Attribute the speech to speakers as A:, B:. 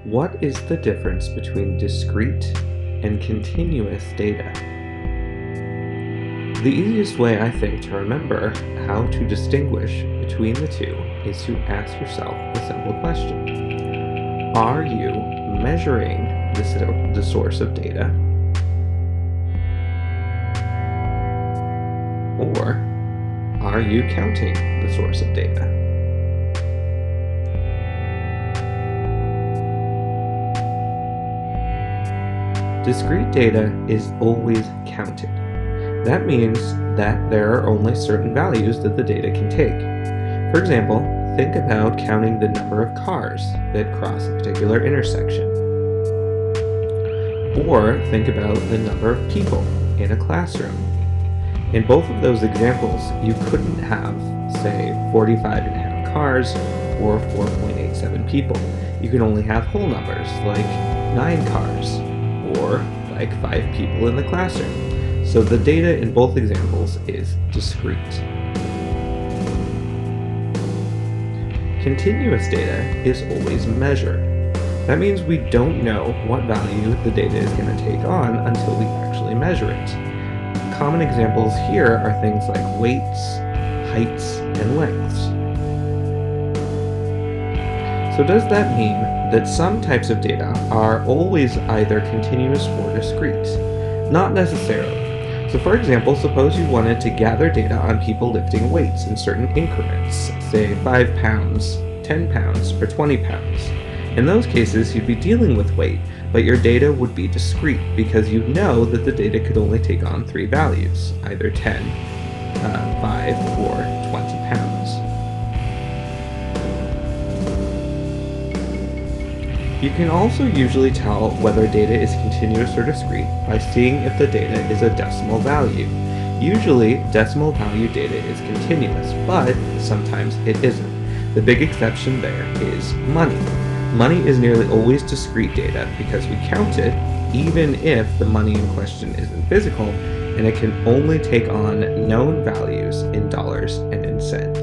A: What is the difference between discrete and continuous data? The easiest way, I think, to remember how to distinguish between the two is to ask yourself a simple question. Are you measuring the source of data? Or are you counting the source of data? Discrete data is always counted. That means that there are only certain values that the data can take. For example, think about counting the number of cars that cross a particular intersection. Or think about the number of people in a classroom. In both of those examples, you couldn't have, say, 45.5 cars or 4.87 people. You can only have whole numbers, like 9 cars, or like 5 people in the classroom. So the data in both examples is discrete. Continuous data is always measured. That means we don't know what value the data is going to take on until we actually measure it. Common examples here are things like weights, heights, and lengths. So does that mean that some types of data are always either continuous or discrete? Not necessarily. So for example, suppose you wanted to gather data on people lifting weights in certain increments, say 5 pounds, 10 pounds, or 20 pounds. In those cases, you'd be dealing with weight, but your data would be discrete because you know that the data could only take on 3 values, either 10, 5, or 20 pounds. You can also usually tell whether data is continuous or discrete by seeing if the data is a decimal value. Usually, decimal value data is continuous, but sometimes it isn't. The big exception there is money. Money is nearly always discrete data because we count it even if the money in question isn't physical, and it can only take on known values in dollars and in cents.